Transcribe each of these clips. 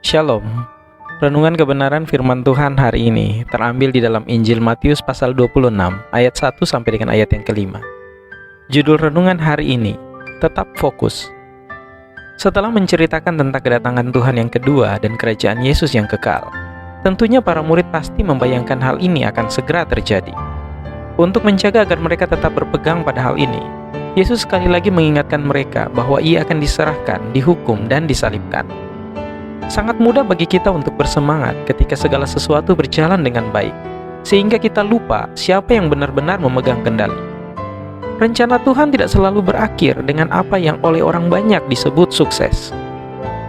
Shalom. Renungan kebenaran firman Tuhan hari ini terambil di dalam Injil Matius pasal 26 ayat 1 sampai dengan ayat yang kelima. Judul renungan hari ini, tetap fokus. Setelah menceritakan tentang kedatangan Tuhan yang kedua dan kerajaan Yesus yang kekal, tentunya para murid pasti membayangkan hal ini akan segera terjadi. Untuk menjaga agar mereka tetap berpegang pada hal ini, Yesus sekali lagi mengingatkan mereka bahwa Ia akan diserahkan, dihukum, dan disalibkan. Sangat mudah bagi kita untuk bersemangat ketika segala sesuatu berjalan dengan baik, sehingga kita lupa siapa yang benar-benar memegang kendali. Rencana Tuhan tidak selalu berakhir dengan apa yang oleh orang banyak disebut sukses.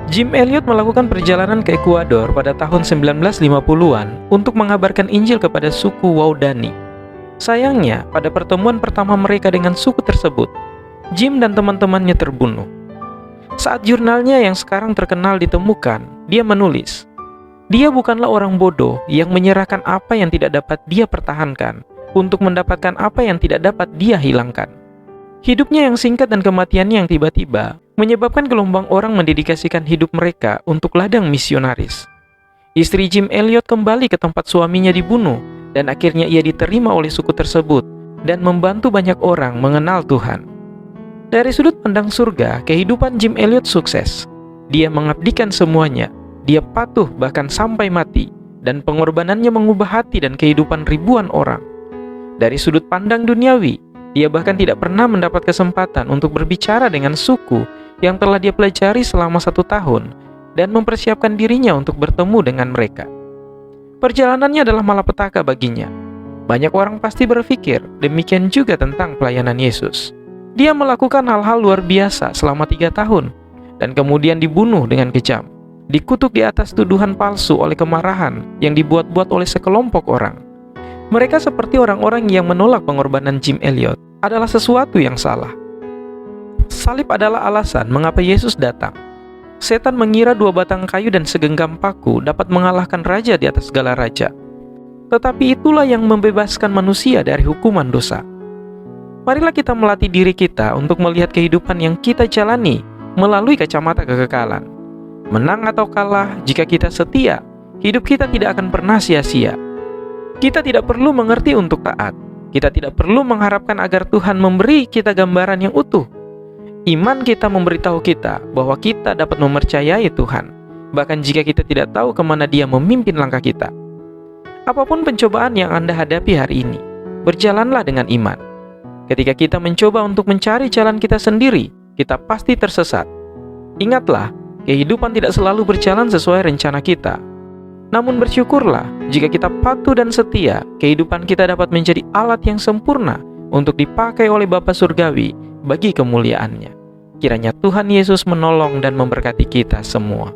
Jim Elliot melakukan perjalanan ke Ekuador pada tahun 1950-an untuk mengabarkan Injil kepada suku Waodani. Sayangnya, pada pertemuan pertama mereka dengan suku tersebut, Jim dan teman-temannya terbunuh. Saat jurnalnya yang sekarang terkenal ditemukan, dia menulis, "Dia bukanlah orang bodoh yang menyerahkan apa yang tidak dapat dia pertahankan untuk mendapatkan apa yang tidak dapat dia hilangkan." Hidupnya yang singkat dan kematiannya yang tiba-tiba menyebabkan gelombang orang mendedikasikan hidup mereka untuk ladang misionaris. Istri Jim Elliot kembali ke tempat suaminya dibunuh, dan akhirnya ia diterima oleh suku tersebut dan membantu banyak orang mengenal Tuhan. Dari sudut pandang surga, kehidupan Jim Elliot sukses. Dia mengabdikan semuanya, dia patuh bahkan sampai mati, dan pengorbanannya mengubah hati dan kehidupan ribuan orang. Dari sudut pandang duniawi, dia bahkan tidak pernah mendapat kesempatan untuk berbicara dengan suku yang telah dia pelajari selama 1 tahun dan mempersiapkan dirinya untuk bertemu dengan mereka. Perjalanannya adalah malapetaka baginya. Banyak orang pasti berpikir demikian juga tentang pelayanan Yesus. Dia melakukan hal-hal luar biasa selama 3 tahun dan kemudian dibunuh dengan kejam, dikutuk di atas tuduhan palsu oleh kemarahan yang dibuat-buat oleh sekelompok orang. Mereka seperti orang-orang yang menolak pengorbanan Jim Elliot adalah sesuatu yang salah. Salib adalah alasan mengapa Yesus datang. Setan mengira 2 batang kayu dan segenggam paku dapat mengalahkan raja di atas segala raja. Tetapi itulah yang membebaskan manusia dari hukuman dosa. Marilah kita melatih diri kita untuk melihat kehidupan yang kita jalani melalui kacamata kekekalan. Menang atau kalah, jika kita setia, hidup kita tidak akan pernah sia-sia. Kita tidak perlu mengerti untuk taat. Kita tidak perlu mengharapkan agar Tuhan memberi kita gambaran yang utuh. Iman kita memberitahu kita bahwa kita dapat mempercayai Tuhan, bahkan jika kita tidak tahu kemana Dia memimpin langkah kita. Apapun pencobaan yang Anda hadapi hari ini, berjalanlah dengan iman. Ketika kita mencoba untuk mencari jalan kita sendiri, kita pasti tersesat. Ingatlah, kehidupan tidak selalu berjalan sesuai rencana kita. Namun bersyukurlah, jika kita patuh dan setia, kehidupan kita dapat menjadi alat yang sempurna untuk dipakai oleh Bapa Surgawi bagi kemuliaan-Nya. Kiranya Tuhan Yesus menolong dan memberkati kita semua.